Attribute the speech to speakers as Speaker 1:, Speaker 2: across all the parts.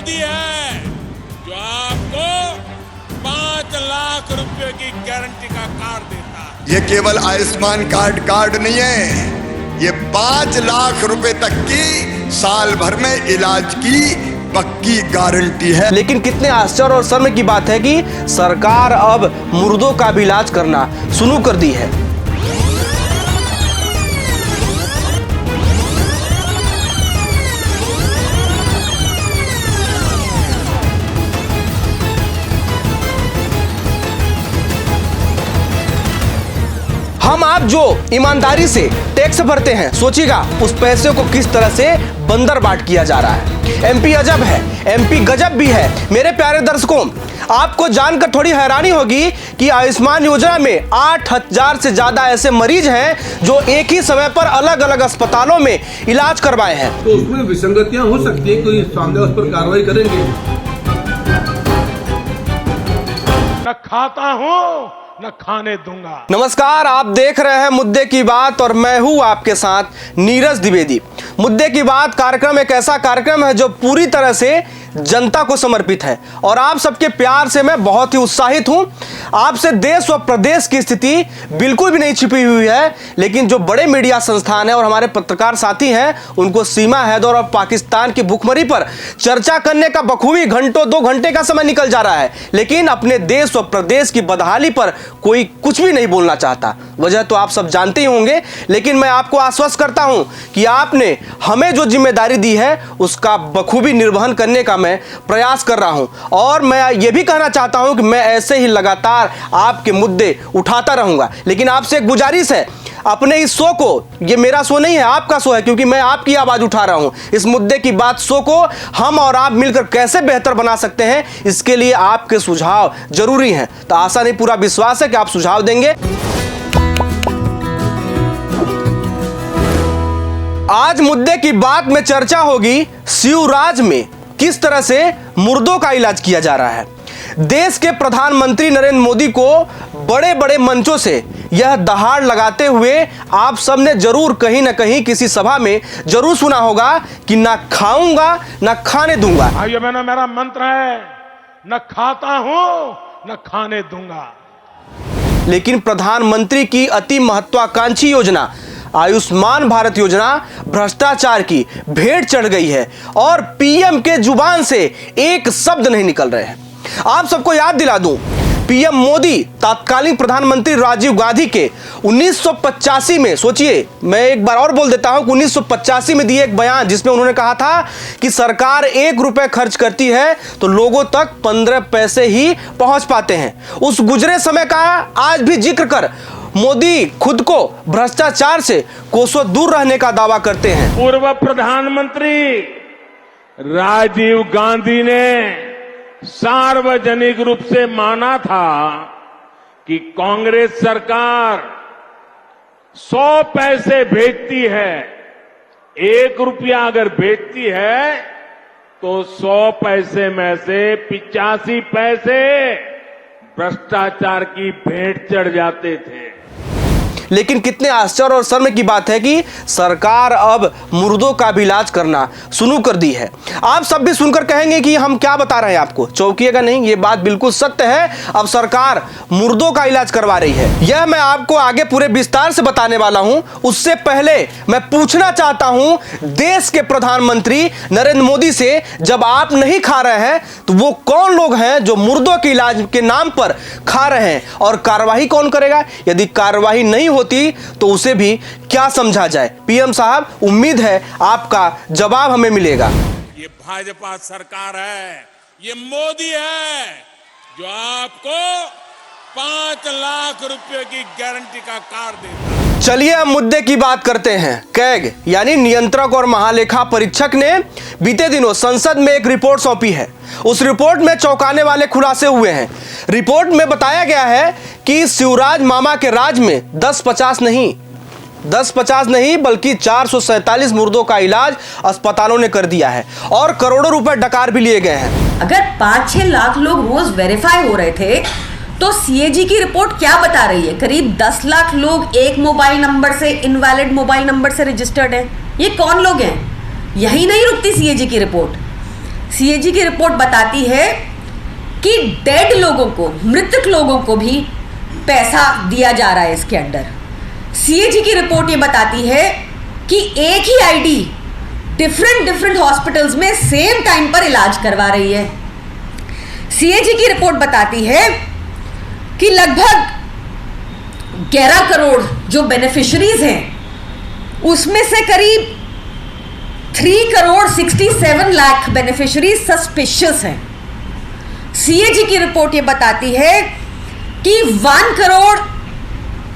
Speaker 1: मोदी है जो आपको 5 लाख रुपए की गारंटी का कार्ड देता है।
Speaker 2: ये केवल आयुष्मान कार्ड नहीं है, ये 5 लाख रुपए तक की साल भर में इलाज की पक्की गारंटी है।
Speaker 3: लेकिन कितने आश्चर्य और शर्म की बात है कि सरकार अब मुर्दों का भी इलाज करना शुरू कर दी है। हम आप जो ईमानदारी से टैक्स भरते हैं, सोचिएगा उस पैसे को किस तरह से बंदर बाट किया जा रहा है। एमपी अजब है, एमपी गजब भी है। मेरे प्यारे दर्शकों, आपको जानकर थोड़ी हैरानी होगी कि आयुष्मान योजना में 8000 से ज्यादा ऐसे मरीज हैं जो एक ही समय पर अलग अलग अस्पतालों में इलाज करवाए हैं।
Speaker 4: तो उसमें विसंगतियां हो सकती है, कोई सामने उस पर कार्रवाई करेंगे।
Speaker 1: न खाता हूं न खाने दूंगा।
Speaker 3: नमस्कार, आप देख रहे हैं मुद्दे की बात और मैं हूं आपके साथ नीरज द्विवेदी। मुद्दे की बात कार्यक्रम एक ऐसा कार्यक्रम है जो पूरी तरह से जनता को समर्पित है और आप सबके प्यार से मैं बहुत ही उत्साहित हूं। आपसे देश और प्रदेश की स्थिति बिल्कुल भी नहीं छिपी हुई है, लेकिन जो बड़े मीडिया संस्थान हैं और हमारे पत्रकार साथी हैं उनको सीमा हैदर और पाकिस्तान की भुखमरी पर चर्चा करने का बखूबी घंटों 2 घंटे का समय निकल जा रहा है, लेकिन अपने देश और प्रदेश की बदहाली पर कोई कुछ भी नहीं बोलना चाहता। वजह तो आप सब जानते ही होंगे, लेकिन मैं आपको आश्वस्त करता हूं कि आपने हमें जो जिम्मेदारी दी है उसका बखूबी निर्वहन करने का मैं प्रयास कर रहा हूं और मैं यह भी कहना चाहता हूं कि मैं ऐसे ही लगातार आपके मुद्दे उठाता रहूंगा। लेकिन आपसे एक गुजारिश है, अपने इस शो को, ये मेरा शो नहीं है आपका शो है, क्योंकि मैं आपकी आवाज उठा रहा हूं। इस मुद्दे की बात शो को हम और आप मिलकर कैसे बेहतर बना सकते हैं, इसके लिए आपके सुझाव जरूरी हैं। तो आशा नहीं पूरा विश्वास है कि आप सुझाव देंगे। आज मुद्दे की बात में चर्चा होगी शिवराज में किस तरह से मुर्दों का इलाज किया जा रहा है। देश के प्रधानमंत्री नरेंद्र मोदी को बड़े बड़े मंचों से यह दहाड़ लगाते हुए आप सबने जरूर कहीं ना कहीं किसी सभा में जरूर सुना होगा कि ना खाऊंगा ना खाने दूंगा।
Speaker 1: भाइयों बहनों, मेरा मंत्र है न खाता हूं न खाने दूंगा।
Speaker 3: लेकिन प्रधानमंत्री की अति महत्वाकांक्षी योजना आयुष्मान भारत योजना भ्रष्टाचार की भेंट चढ़ गई है और पीएम के जुबान से एक शब्द नहीं निकल रहे हैं। आप सबको याद दिला दूं, पीएम मोदी तत्कालीन प्रधानमंत्री राजीव गांधी के 1985 में, सोचिए मैं एक बार और बोल देता हूं कि 1985 में दिए एक बयान जिसमें उन्होंने कहा था कि सरकार 1 रुपए खर्च करती है तो लोगों तक 15 पैसे ही पहुंच पाते हैं। उस गुजरे समय का आज भी जिक्र कर मोदी खुद को भ्रष्टाचार से कोसों दूर रहने का दावा करते हैं।
Speaker 1: पूर्व प्रधानमंत्री राजीव गांधी ने सार्वजनिक रूप से माना था कि कांग्रेस सरकार 100 पैसे भेजती है, 1 रुपया अगर भेजती है तो 100 पैसे में से 85 पैसे भ्रष्टाचार की भेंट चढ़ जाते थे।
Speaker 3: लेकिन कितने आश्चर्य और शर्म की बात है कि सरकार अब मुर्दों का भी इलाज करना शुरू कर दी है। आप सब भी सुनकर कहेंगे कि हम क्या बता रहे हैं आपको, चौंकिएगा नहीं, ये बात बिल्कुल सत्य है। अब सरकार मुर्दों का इलाज करवा रही है, यह मैं आपको आगे पूरे विस्तार से बताने वाला हूं। उससे पहले मैं पूछना चाहता हूं देश के प्रधानमंत्री नरेंद्र मोदी से, जब आप नहीं खा रहे हैं तो वो कौन लोग हैं जो मुर्दों के इलाज के नाम पर खा रहे हैं और कार्रवाई कौन करेगा? यदि कार्रवाई नहीं होती तो उसे भी क्या समझा जाए? पीएम साहब, उम्मीद है आपका जवाब हमें मिलेगा।
Speaker 1: ये भाजपा सरकार है, ये मोदी है जो आपको 5 लाख रुपए की गारंटी का कार्ड देता है।
Speaker 3: चलिए अब मुद्दे की बात करते हैं। कैग यानी नियंत्रक और महालेखा परीक्षक ने बीते दिनों संसद में एक रिपोर्ट सौंपी है। उस रिपोर्ट में चौंकाने वाले खुलासे हुए हैं। रिपोर्ट में बताया गया है कि शिवराज मामा के राज में 10-50 नहीं बल्कि 447 मुर्दों का इलाज अस्पतालों ने कर दिया है और करोड़ों रुपए डकार भी लिए गए हैं।
Speaker 5: अगर 5-6 लाख लोग रोज वेरीफाई हो रहे थे तो सीएजी की रिपोर्ट क्या बता रही है? करीब 10 लाख लोग एक मोबाइल नंबर से, इनवैलिड मोबाइल नंबर से रजिस्टर्ड हैं। ये कौन लोग हैं? यही नहीं रुकती सीएजी की रिपोर्ट। सीएजी की रिपोर्ट बताती है कि डेड लोगों को, मृतक लोगों को भी पैसा दिया जा रहा है इसके अंडर। सीएजी की रिपोर्ट ये बताती है कि एक ही आईडी डिफरेंट हॉस्पिटल्स में सेम टाइम पर इलाज करवा रही है। सीएजी की रिपोर्ट बताती है कि लगभग 11 करोड़ जो बेनिफिशरीज हैं उसमें से करीब 3 करोड़ 67 लाख बेनिफिशरीज सस्पिशियस हैं। सीएजी की रिपोर्ट ये बताती है कि 1 करोड़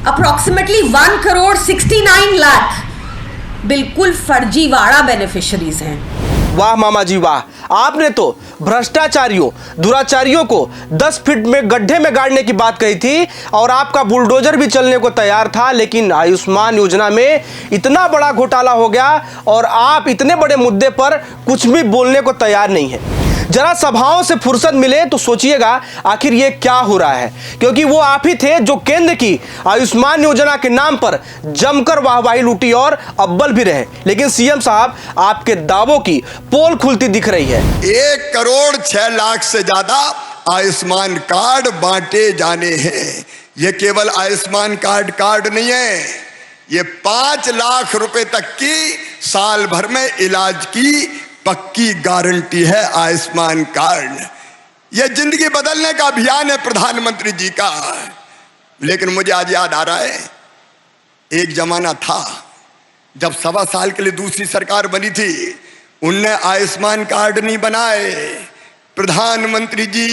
Speaker 5: अप्रोक्सीमेटली 1 करोड़ 69 लाख बिल्कुल फर्जीवाड़ा बेनिफिशरीज हैं।
Speaker 3: वाह मामा जी वाह, आपने तो भ्रष्टाचारियों, दुराचारियों को 10 फीट में गड्ढे में गाड़ने की बात कही थी और आपका बुलडोजर भी चलने को तैयार था, लेकिन आयुष्मान योजना में इतना बड़ा घोटाला हो गया और आप इतने बड़े मुद्दे पर कुछ भी बोलने को तैयार नहीं है। जरा सभाओं से फुर्सत मिले तो सोचिएगा आखिर ये क्या हो रहा है, क्योंकि वो आप ही थे जो केंद्र की आयुष्मान योजना के नाम पर जमकर वाहवाही लूटी और अव्वल भी रहे। लेकिन सीएम साहब, आपके दावों की पोल खुलती दिख रही है।
Speaker 2: 1 करोड़ 6 लाख से ज्यादा आयुष्मान कार्ड बांटे जाने हैं। ये केवल आयुष्मान कार्ड नहीं है, ये 5 लाख रुपए तक की साल भर में इलाज की पक्की गारंटी है आयुष्मान कार्ड। यह जिंदगी बदलने का अभियान है प्रधानमंत्री जी का। लेकिन मुझे आज याद आ रहा है, एक जमाना था जब 1.25 साल के लिए दूसरी सरकार बनी थी, उनने आयुष्मान कार्ड नहीं बनाए। प्रधानमंत्री जी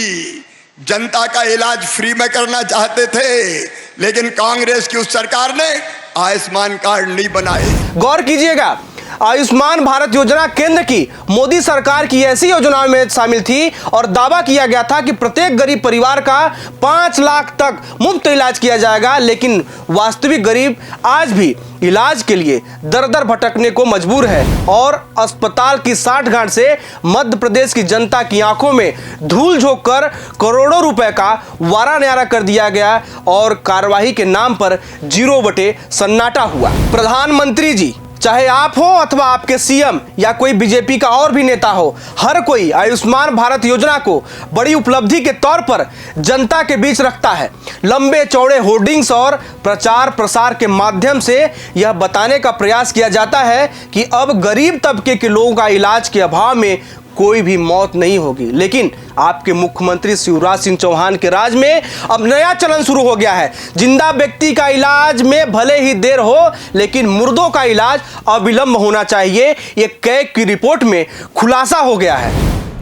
Speaker 2: जनता का इलाज फ्री में करना चाहते थे, लेकिन कांग्रेस की उस सरकार ने आयुष्मान कार्ड नहीं बनाए।
Speaker 3: गौर कीजिएगा, आयुष्मान भारत योजना केंद्र की मोदी सरकार की ऐसी योजनाओं में शामिल थी और दावा किया गया था कि प्रत्येक गरीब परिवार का 5 लाख तक मुफ्त इलाज किया जाएगा। लेकिन वास्तविक गरीब आज भी इलाज के लिए दर दर भटकने को मजबूर है और अस्पताल की साठगांठ से मध्य प्रदेश की जनता की आंखों में धूल झोंक कर करोड़ों रुपए का वारा न्यारा कर दिया गया और कार्यवाही के नाम पर 0 बटे सन्नाटा हुआ। प्रधानमंत्री जी, चाहे आप हो अथवा आपके सीएम या कोई बीजेपी का और भी नेता हो, हर कोई आयुष्मान भारत योजना को बड़ी उपलब्धि के तौर पर जनता के बीच रखता है। लंबे चौड़े होर्डिंग्स और प्रचार प्रसार के माध्यम से यह बताने का प्रयास किया जाता है कि अब गरीब तबके के लोगों का इलाज के अभाव में कोई भी मौत नहीं होगी। लेकिन आपके मुख्यमंत्री शिवराज सिंह चौहान के राज में अब नया चलन शुरू हो गया है। जिंदा व्यक्ति का इलाज में भले ही देर हो, लेकिन मुर्दों का इलाज अविलंब होना चाहिए। ये कैग की रिपोर्ट में खुलासा हो गया है।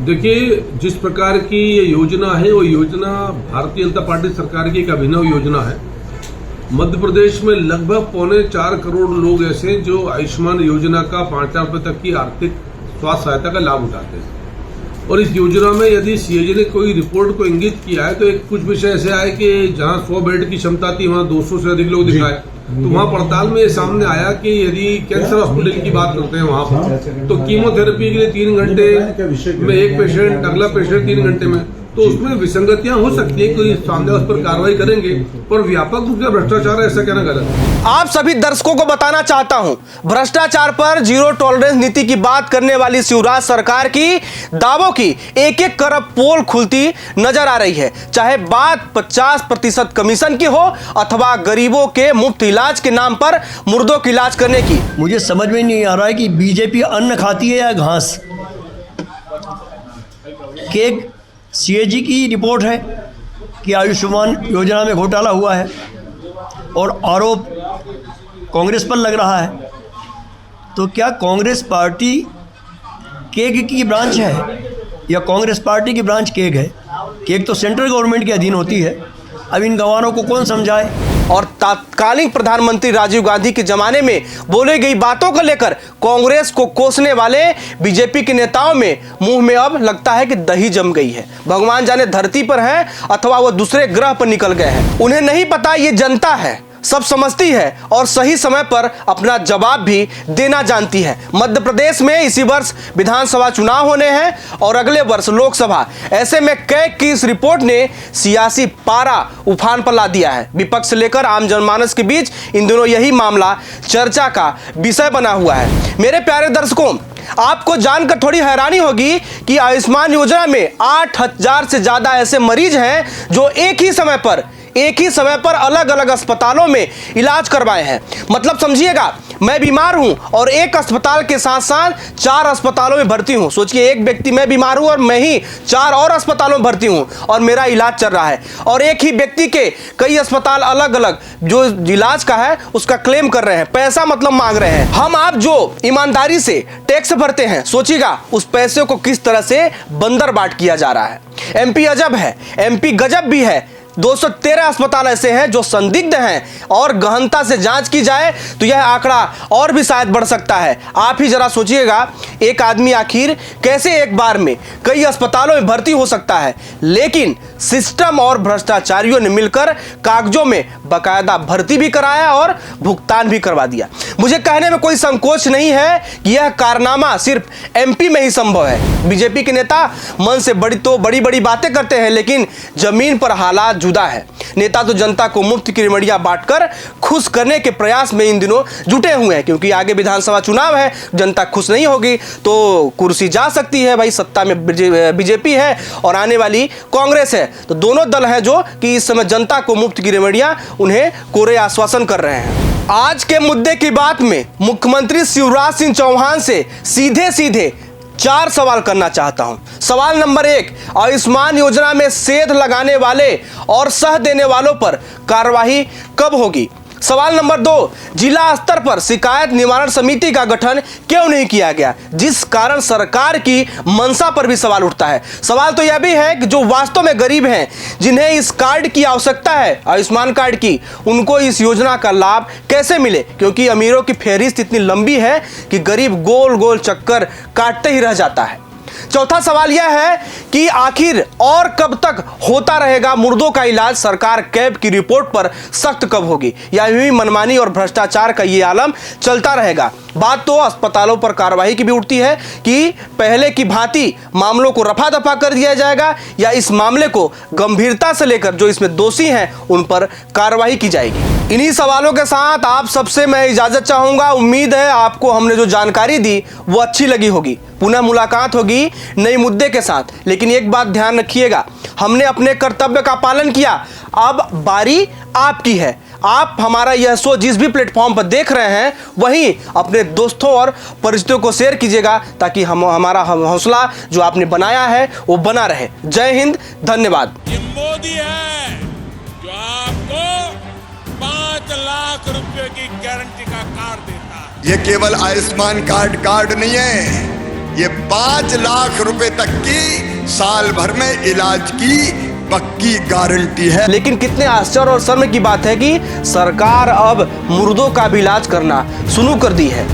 Speaker 4: देखिए, जिस प्रकार की ये योजना है, वो योजना भारतीय जनता पार्टी सरकार की एक अभिनव योजना है। मध्य प्रदेश में लगभग 3.25 करोड़ लोग ऐसे जो आयुष्मान योजना का 5 लाख रुपए तक की आर्थिक स्वास्थ्य सहायता का लाभ उठाते हैं। और इस योजना में यदि सीएजी ने कोई रिपोर्ट को इंगित किया है तो एक कुछ विषय ऐसे आए कि जहां 100 बेड की क्षमता थी वहां 200 से अधिक लोग दिखाए। तो वहां पड़ताल में ये सामने आया कि यदि कैंसर हॉस्पिटल की बात करते हैं वहां पर, तो कीमोथेरेपी के लिए 3 घंटे में एक पेशेंट, अगला पेशेंट 3 घंटे में, तो उसमें विसंगतियां हो सकती है। कोई सामने उस पर कार्रवाई करेंगे, पर व्यापक रूप से भ्रष्टाचार है ऐसा कहना गलत है।
Speaker 3: आप सभी दर्शकों को बताना चाहता हूं, भ्रष्टाचार पर 0 टॉलरेंस नीति की बात करने वाली शिवराज सरकार की दावों की एक करप पोल खुलती नजर आ रही है। चाहे बात 50% कमीशन की हो अथवा गरीबों के मुफ्त इलाज के नाम पर मुर्दों का इलाज करने की।
Speaker 6: मुझे समझ में नहीं आ रहा है कि बीजेपी अन्न खाती है या घास। केग सीएजी की रिपोर्ट है कि आयुष्मान योजना में घोटाला हुआ है और आरोप कांग्रेस पर लग रहा है। तो क्या कांग्रेस पार्टी केग की ब्रांच है या कांग्रेस पार्टी की ब्रांच केग है? केग तो सेंट्रल गवर्नमेंट के अधीन होती है। अब इन गंवारों को कौन समझाए?
Speaker 3: और तत्कालीन प्रधानमंत्री राजीव गांधी के जमाने में बोले गई बातों को लेकर कांग्रेस को कोसने वाले बीजेपी के नेताओं में मुंह में अब लगता है कि दही जम गई है। भगवान जाने धरती पर है अथवा वो दूसरे ग्रह पर निकल गए हैं। उन्हें नहीं पता ये जनता है सब समझती है और सही समय पर अपना जवाब भी देना जानती है। मध्य प्रदेश में इसी वर्ष विधानसभा चुनाव होने हैं और अगले वर्ष लोकसभा। ऐसे में कैग की इस रिपोर्ट ने सियासी पारा उफान पर ला दिया है। विपक्ष से लेकर आम जनमानस के बीच इन दिनों यही मामला चर्चा का विषय बना हुआ है। मेरे प्यारे दर्शकों, आपको जानकर थोड़ी हैरानी होगी कि आयुष्मान योजना में 8,000 से ज्यादा ऐसे मरीज हैं जो एक ही समय पर अलग अलग अस्पतालों में इलाज करवाए हैं। मतलब समझिएगा, मैं बीमार हूं और एक अस्पताल के साथ साथ 4 अस्पतालों में भर्ती हूं। सोचिए, एक व्यक्ति, मैं बीमार हूं और मैं ही 4 और अस्पतालों में भर्ती हूं और मेरा इलाज चल रहा है। और एक ही व्यक्ति के कई अस्पताल अलग अलग जो इलाज का है उसका क्लेम कर रहे हैं, पैसा मतलब मांग रहे हैं। हम आप जो ईमानदारी से टैक्स भरते हैं, सोचिएगा उस पैसे को किस तरह से बंदर बाट किया जा रहा है। एमपी अजब है, एमपी गजब भी है। 213 अस्पताल ऐसे हैं जो संदिग्ध हैं और गहनता से जांच की जाए तो यह आंकड़ा और भी शायद बढ़ सकता है। आप ही जरा सोचिएगा, एक आदमी आखिर कैसे एक बार में कई अस्पतालों में भर्ती हो सकता है। लेकिन सिस्टम और भ्रष्टाचारियों ने मिलकर कागजों में बकायदा भर्ती भी कराया और भुगतान भी करवा दिया। मुझे कहने में कोई संकोच नहीं है कि यह कारनामा सिर्फ एमपी में ही संभव है। बीजेपी के नेता मन से बड़ी बड़ी बातें करते हैं, लेकिन जमीन पर हालात जुदा है। नेता तो जनता को मुफ्त की रिमड़ियां बांटकर खुश करने के प्रयास में इन दिनों जुटे हुए हैं, क्योंकि आगे विधानसभा चुनाव है। जनता खुश नहीं होगी तो कुर्सी जा सकती है। भाई, सत्ता में बीजेपी है और आने वाली कांग्रेस है, तो दोनों दल हैं जो कि इस समय जनता को मुफ्त की रिमड़ियां उन्हें कोरे आश्वासन कर रहे हैं। आज के मुद्दे की बात में मुख्यमंत्री शिवराज सिंह चौहान से सीधे 4 सवाल करना चाहता हूं। सवाल नंबर 1, आयुष्मान योजना में सेध लगाने वाले और सह देने वालों पर कार्रवाई कब होगी? सवाल नंबर 2, जिला स्तर पर शिकायत निवारण समिति का गठन क्यों नहीं किया गया, जिस कारण सरकार की मंशा पर भी सवाल उठता है। सवाल तो यह भी है कि जो वास्तव में गरीब हैं, जिन्हें इस कार्ड की आवश्यकता है, आयुष्मान कार्ड की, उनको इस योजना का लाभ कैसे मिले, क्योंकि अमीरों की फहरिस्त इतनी लंबी है कि गरीब गोल गोल चक्कर काटते ही रह जाता है। चौथा सवाल यह है कि आखिर और कब तक होता रहेगा मुर्दों का इलाज? सरकार कैग की रिपोर्ट पर सख्त कब होगी, या यूं ही मनमानी और भ्रष्टाचार का ये आलम चलता रहेगा? बात तो अस्पतालों पर कार्रवाई की भी उठती है कि पहले की भांति मामलों को रफा दफा कर दिया जाएगा या इस मामले को गंभीरता से लेकर जो इसमें दोषी हैं उन पर कार्रवाई की जाएगी। इन्हीं सवालों के साथ आप सबसे मैं इजाजत चाहूंगा। उम्मीद है आपको हमने जो जानकारी दी वो अच्छी लगी होगी। पुनः मुलाकात होगी नए मुद्दे के साथ, लेकिन एक बात ध्यान रखिएगा, हमने अपने कर्तव्य का पालन किया, अब बारी आपकी है। आप हमारा यह शो जिस भी प्लेटफॉर्म पर देख रहे हैं वहीं अपने दोस्तों और परिचितों को शेयर कीजिएगा, ताकि हमारा हौसला जो आपने बनाया है वो बना रहे। जय हिंद, धन्यवाद।
Speaker 1: ये मोदी है जो आपको 5 लाख रुपए की गारंटी का कार्ड देता है।
Speaker 2: ये केवल आयुष्मान कार्ड नहीं है, ये 5 लाख रुपए तक की साल भर में इलाज की पक्की गारंटी है।
Speaker 3: लेकिन कितने आश्चर्य और शर्म की बात है कि सरकार अब मुर्दों का भी इलाज करना शुरू कर दी है।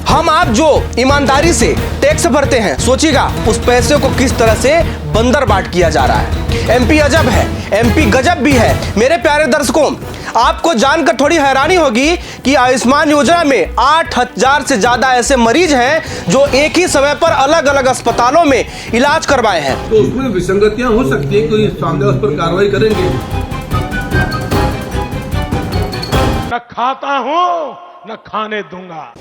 Speaker 3: हम आप जो ईमानदारी से टैक्स भरते हैं, सोचिएगा उस पैसे को किस तरह से बंदर बाट किया जा रहा है। एमपी अजब है, एमपी गजब भी है। मेरे प्यारे दर्शकों, आपको जानकर थोड़ी हैरानी होगी कि आयुष्मान योजना में 8,000 से ज्यादा ऐसे मरीज हैं जो एक ही समय पर अलग अलग अस्पतालों में इलाज करवाए हैं।
Speaker 4: तो उसमें विसंगतियां हो सकती है, कोई सामने उस पर कार्रवाई करेंगे।
Speaker 1: न खाता हूं न खाने दूंगा।